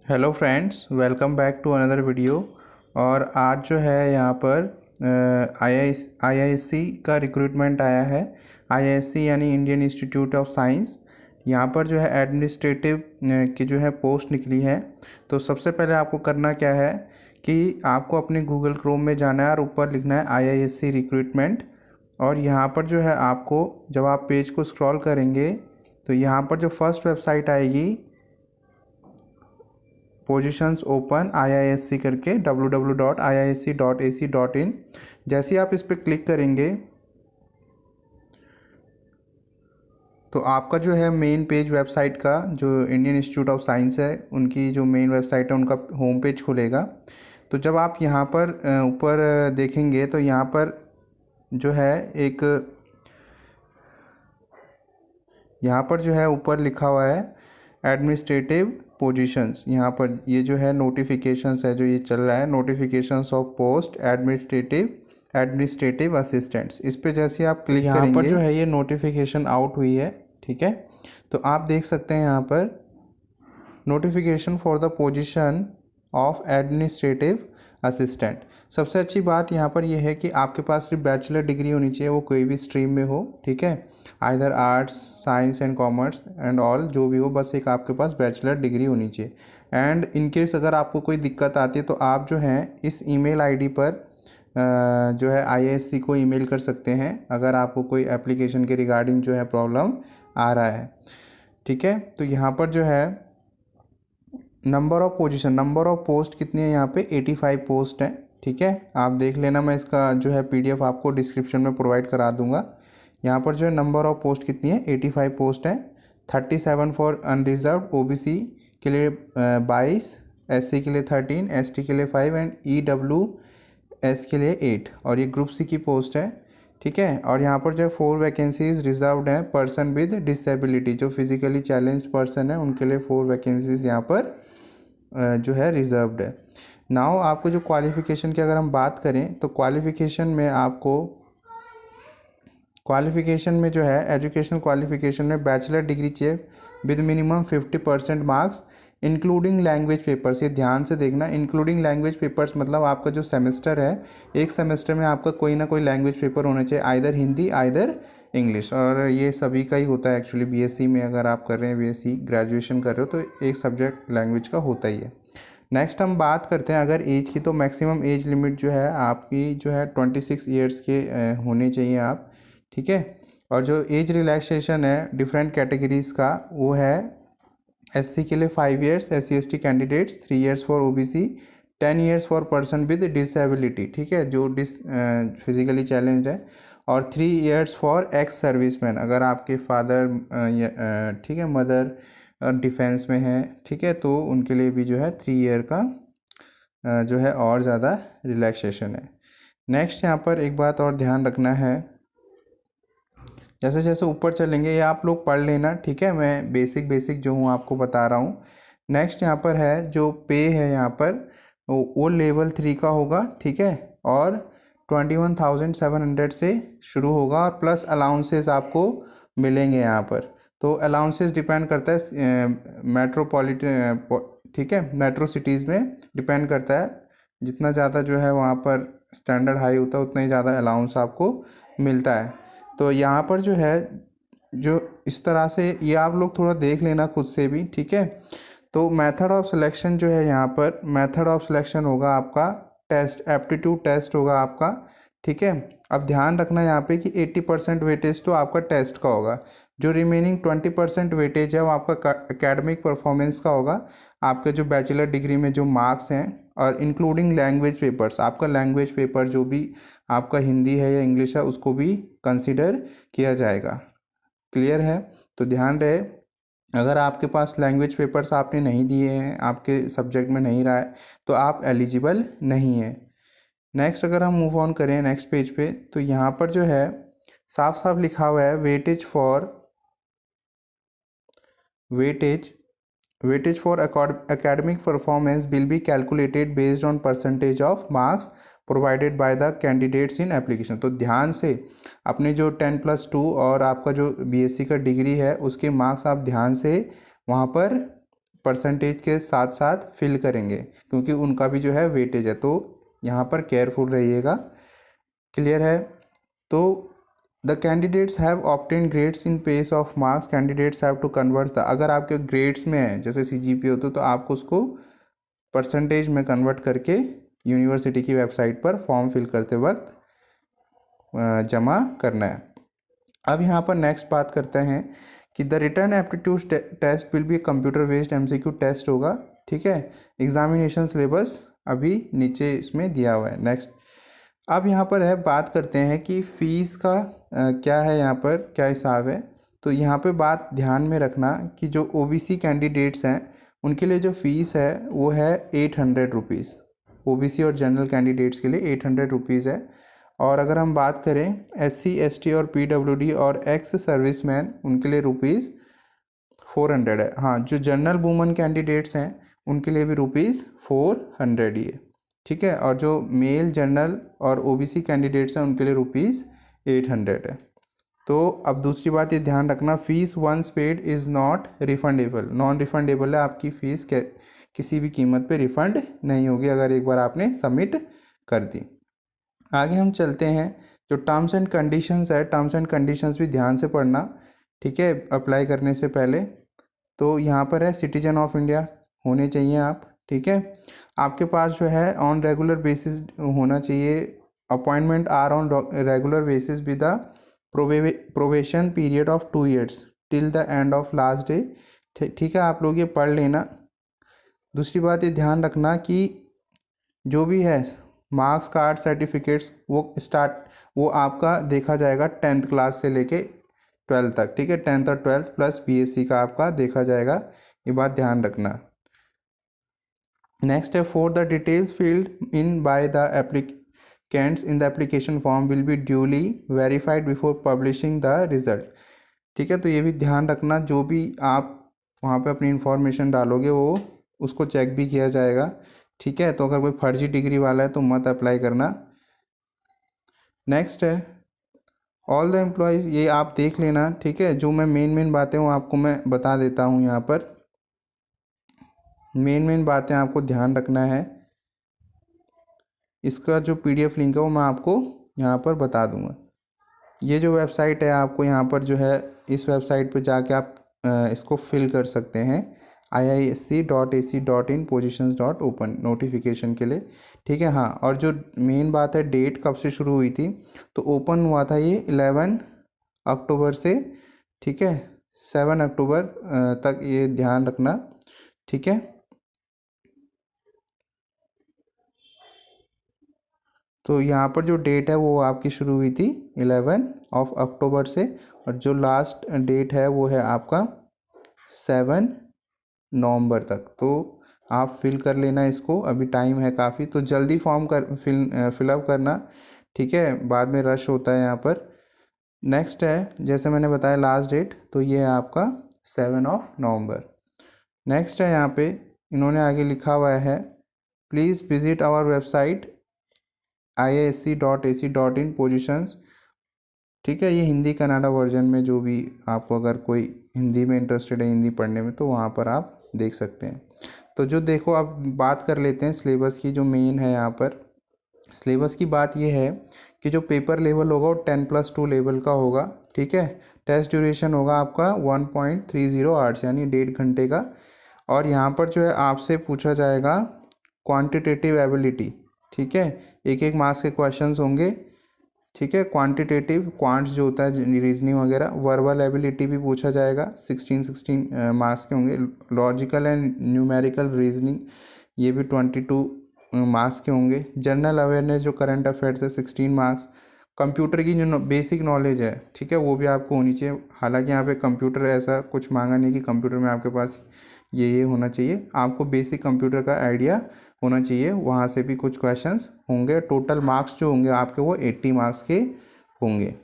Hello friends, welcome back to another video. और आज जो है यहाँ पर आईआईएससी का रिक्रूटमेंट आया है। आईआईएससी यानी इंडियन इंस्टीट्यूट ऑफ साइंस। यहाँ पर जो है एडमिनिस्ट्रेटिव की जो है पोस्ट निकली है। तो सबसे पहले आपको करना क्या है कि आपको अपने गूगल क्रोम में जाना है और ऊपर लिखना है आईआईएससी रिक्रूटमेंट। और यहाँ पर जो है आपको जब आप पेज को स्क्रॉल करेंगे तो यहाँ पर जो फर्स्ट वेबसाइट आएगी पोजीशंस ओपन आईआईएससी करके www.iisc.ac.in। जैसे ही आप इस पर क्लिक करेंगे तो आपका जो है मेन पेज वेबसाइट का जो इंडियन इंस्टीट्यूट ऑफ साइंस है उनकी जो मेन वेबसाइट है उनका होम पेज खुलेगा। तो जब आप यहाँ पर ऊपर देखेंगे तो यहाँ पर जो है यहाँ पर जो है ऊपर लिखा हुआ है एडमिनिस्ट्रेटिव पोजीशंस। यहाँ पर ये जो है नोटिफिकेशंस है जो ये चल रहा है, notifications of post administrative assistants. इस पे जैसे आप क्लिक करेंगे यहाँ पर जो है ये नोटिफिकेशन आउट हुई है। ठीक है, तो आप देख सकते हैं यहाँ पर notification for the position of administrative assistant. सबसे अच्छी बात यहाँ पर यह है कि आपके पास सिर्फ बैचलर डिग्री होनी चाहिए, वो कोई भी स्ट्रीम में हो। ठीक है, either arts, science and commerce and all जो भी हो, बस एक आपके पास बैचलर डिग्री होनी चाहिए। एंड इन केस अगर आपको कोई दिक्कत आती है तो आप जो है इस ईमेल आईडी पर जो है आईआईएससी को ईमेल कर सकते हैं अगर आपको कोई एप्लीकेशन के रिगार्डिंग जो है प्रॉब्लम आ रहा है। ठीक है, तो यहाँ पर जो है number of number of post कितनी है, यहाँ पे 85 पोस्ट है। ठीक है, आप देख लेना, मैं इसका जो है पीडीएफ आपको डिस्क्रिप्शन में प्रोवाइड करा दूंगा। यहाँ पर जो है नंबर ऑफ़ पोस्ट कितनी है, 85 पोस्ट है। 37 फॉर अनरिजर्व, ओबीसी के लिए 22, एससी के लिए 13, एसटी के लिए 5 एंड ईडब्ल्यूएस के लिए 8। और ये ग्रुप सी की पोस्ट है। ठीक है, और यहाँ पर जो है 4 वैकेंसीज रिजर्व्ड हैं पर्सन विद डिसेबिलिटी, जो फिजिकली चैलेंज्ड पर्सन है उनके लिए 4 वैकेंसीज यहाँ पर जो है रिजर्व्ड है। नाउ आपको जो क्वालिफ़िकेशन की अगर हम बात करें तो क्वालिफ़िकेशन में जो है एजुकेशनल क्वालिफ़िकेशन में बैचलर डिग्री चाहिए with minimum 50% marks including language papers. ये ध्यान से देखना, इंक्लूडिंग लैंग्वेज पेपर्स मतलब आपका जो सेमेस्टर है, एक सेमेस्टर में आपका कोई ना कोई लैंग्वेज पेपर होना चाहिए, आइदर हिंदी आइदर इंग्लिश। और ये सभी का ही होता है एक्चुअली, बीएससी में अगर आप कर रहे हैं, बीएससी ग्रेजुएशन कर रहे हो तो एक सब्जेक्ट लैंग्वेज का होता ही है। नेक्स्ट हम बात करते हैं अगर एज की, तो मैक्सिमम एज लिमिट जो है आपकी जो है 26 ईयर्स के होने चाहिए आप। ठीक है, और जो एज रिलैक्सेशन है डिफरेंट कैटेगरीज़ का वो है एससी के लिए 5 years, SC/ST candidates 3 years for OBC, 10 years for person with disability. ठीक है, जो फिजिकली चैलेंज्ड है, और 3 ईयर्स फॉर एक्स सर्विसमैन, अगर आपके फादर ठीक है मदर डिफेंस में है। ठीक है, तो उनके लिए भी जो है 3 ईयर का जो है और ज़्यादा रिलैक्सेशन है। नेक्स्ट यहाँ पर एक बात और ध्यान रखना है, जैसे जैसे ऊपर चलेंगे ये आप लोग पढ़ लेना। ठीक है, मैं बेसिक जो हूँ आपको बता रहा हूँ। नेक्स्ट यहाँ पर है जो पे है, यहाँ पर वो लेवल 3 का होगा। ठीक है, और 21,700 से शुरू होगा और प्लस अलाउंसेस आपको मिलेंगे यहाँ पर। तो अलाउंसेस डिपेंड करता है मेट्रोपॉलिटन, ठीक है, मेट्रो सिटीज़ में डिपेंड करता है। जितना ज़्यादा जो है वहाँ पर स्टैंडर्ड हाई होता है उतना ही ज़्यादा अलाउंस आपको मिलता है। तो यहाँ पर जो है जो इस तरह से ये आप लोग थोड़ा देख लेना खुद से भी। ठीक है, तो मेथड ऑफ सिलेक्शन जो है, यहाँ पर मेथड ऑफ सिलेक्शन होगा आपका टेस्ट, एप्टीट्यूड टेस्ट होगा आपका। ठीक है, अब ध्यान रखना यहाँ पे कि 80% वेटेज तो आपका टेस्ट का होगा, जो रिमेनिंग 20% वेटेज है वो आपका एकेडमिक परफॉर्मेंस का होगा, आपके जो बैचलर डिग्री में जो मार्क्स हैं, और इंक्लूडिंग लैंग्वेज पेपर्स। आपका लैंग्वेज पेपर जो भी आपका हिंदी है या इंग्लिश है उसको भी कंसिडर किया जाएगा। क्लियर है, तो ध्यान रहे अगर आपके पास लैंग्वेज पेपर्स आपने नहीं दिए हैं, आपके सब्जेक्ट में नहीं रहा है, तो आप एलिजिबल नहीं है। नेक्स्ट अगर हम मूव ऑन करें नेक्स्ट पेज पे, तो यहाँ पर जो है साफ साफ लिखा हुआ है weightage for academic performance will be calculated based on percentage of marks provided by the candidates in application। तो ध्यान से अपने जो 10+2 और आपका जो बीएससी का डिग्री है उसके मार्क्स आप ध्यान से वहाँ पर परसेंटेज के साथ साथ फिल करेंगे, क्योंकि उनका भी जो है वेटेज है, तो यहाँ पर केयरफुल रहिएगा। क्लियर है? तो the candidates have obtain grades in place of marks, candidates have to convert the, अगर आपके ग्रेड्स में है जैसे CGPA हो तो आपको उसको परसेंटेज में कन्वर्ट करके यूनिवर्सिटी की वेबसाइट पर फॉर्म फिल करते वक्त जमा करना है। अब यहाँ पर नेक्स्ट बात करते हैं कि the written aptitude test will be computer based MCQ test होगा। ठीक है, एग्जामिनेशन सिलेबस अभी नीचे इसमें दिया हुआ है। नेक्स्ट, अब यहाँ पर है बात करते हैं कि फ़ीस का क्या है, यहाँ पर क्या हिसाब है। तो यहाँ पे बात ध्यान में रखना कि जो OBC कैंडिडेट्स हैं उनके लिए जो फ़ीस है वो है 800 रुपीज़। OBC और जनरल कैंडिडेट्स के लिए 800 रुपीज़ है। और अगर हम बात करें SC ST और PWD और एक्स सर्विसमैन उनके लिए रुपीज़ 400 है। हाँ, जो जनरल वुमन कैंडिडेट्स हैं उनके लिए भी रुपीज़ 400 ही है। ठीक है, और जो मेल जनरल और OBC कैंडिडेट्स हैं उनके लिए रुपीज़ 800 है। तो अब दूसरी बात ये ध्यान रखना, fees once paid is not refundable, non refundable है। आपकी फ़ीस किसी भी कीमत पे रिफ़ंड नहीं होगी अगर एक बार आपने सबमिट कर दी। आगे हम चलते हैं, जो टर्म्स एंड कंडीशंस है, टर्म्स एंड कंडीशंस भी ध्यान से पढ़ना। ठीक है, अप्लाई करने से पहले। तो यहाँ पर है सिटीजन ऑफ इंडिया होने चाहिए आप। ठीक है, आपके पास जो है ऑन रेगुलर बेसिस होना चाहिए, appointment are on regular basis with the probation period of 2 years till the end of last day. ठीक है, आप लोग ये पढ़ लेना। दूसरी बात ये ध्यान रखना कि जो भी है मार्क्स कार्ड सर्टिफिकेट्स वो आपका देखा जाएगा 10th क्लास से लेके 12th तक। ठीक है, 10th और 12th प्लस BSc का आपका देखा जाएगा, ये बात ध्यान रखना। नेक्स्ट है, for the details field in by the applicants in the application form will be duly verified before publishing the result. ठीक है, तो ये भी ध्यान रखना, जो भी आप वहाँ पे अपनी इंफॉर्मेशन डालोगे वो उसको चेक भी किया जाएगा। ठीक है, तो अगर कोई फर्जी डिग्री वाला है तो मत अप्लाई करना। नेक्स्ट है, ऑल द एम्प्लॉयज़, ये आप देख लेना। ठीक है, जो मैं मेन बातें वो आपको मैं बता देता हूँ। यहाँ पर मेन बातें आपको ध्यान रखना है। इसका जो PDF लिंक है वो मैं आपको यहाँ पर बता दूँगा। ये जो वेबसाइट है आपको यहाँ पर जो है, इस वेबसाइट पर जाके आप इसको फिल कर सकते हैं, iisc.ac.in positions.open नोटिफिकेशन के लिए। ठीक है, हाँ, और जो मेन बात है डेट कब से शुरू हुई थी, तो ओपन हुआ था ये 11 अक्टूबर से। ठीक है, 7 अक्टूबर तक, ये ध्यान रखना। ठीक है, तो यहाँ पर जो डेट है वो आपकी शुरू हुई थी 11 अक्टूबर से, और जो लास्ट डेट है वो है आपका 7 नवंबर तक। तो आप फिल कर लेना इसको, अभी टाइम है काफ़ी, तो जल्दी फॉर्म फिलअप करना। ठीक है, बाद में रश होता है यहाँ पर। नेक्स्ट है, जैसे मैंने बताया लास्ट डेट, तो ये है आपका 7 नवंबर। नेक्स्ट है, यहाँ पे इन्होंने आगे लिखा हुआ है, please visit our website iisc.ac.in positions. ठीक है, ये हिंदी कन्नड़ा वर्जन में, जो भी आपको अगर कोई हिंदी में इंटरेस्टेड है, हिंदी पढ़ने में, तो वहाँ पर आप देख सकते हैं। तो जो देखो, अब बात कर लेते हैं सिलेबस की, जो मेन है यहाँ पर सिलेबस की बात ये है कि जो पेपर लेवल होगा वो 10+2 लेवल का होगा। ठीक है, टेस्ट ड्यूरेशन होगा आपका 1.30 आवर्स यानी 1.5 घंटे का। और यहाँ पर जो है आपसे पूछा जाएगा क्वांटिटेटिव एबिलिटी। ठीक है, एक मार्क्स के क्वेश्चंस होंगे। ठीक है, क्वांटिटेटिव क्वांट्स जो होता है रीजनिंग वगैरह, वर्बल एबिलिटी भी पूछा जाएगा, 16 मार्क्स के होंगे। लॉजिकल एंड न्यूमेरिकल रीजनिंग, ये भी 22 मार्क्स के होंगे। जनरल अवेयरनेस जो करंट अफेयर्स है 16 मार्क्स। कंप्यूटर की जो बेसिक नॉलेज है, ठीक है, वो भी आपको होनी चाहिए। हालांकि यहाँ पे कंप्यूटर ऐसा कुछ मांगा नहीं कि कंप्यूटर में आपके पास ये होना चाहिए, आपको बेसिक कंप्यूटर का आइडिया होना चाहिए। वहाँ से भी कुछ क्वेश्चंस होंगे। टोटल मार्क्स जो होंगे आपके वो 80 मार्क्स के होंगे।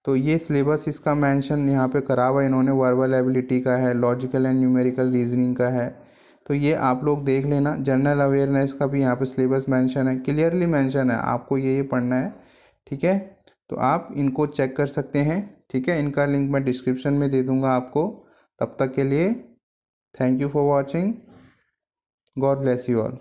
तो ये सिलेबस इसका मेंशन यहाँ पे करा हुआ इन्होंने, वर्बल एबिलिटी का है, लॉजिकल एंड न्यूमेरिकल रीजनिंग का है, तो ये आप लोग देख लेना। जनरल अवेयरनेस का भी यहाँ पे सिलेबस मेंशन है, क्लियरली मेंशन है, आपको ये पढ़ना है। ठीक है, तो आप इनको चेक कर सकते हैं। ठीक है, इनका लिंक मैं डिस्क्रिप्शन में दे दूँगा आपको। तब तक के लिए thank you for watching. God bless you all.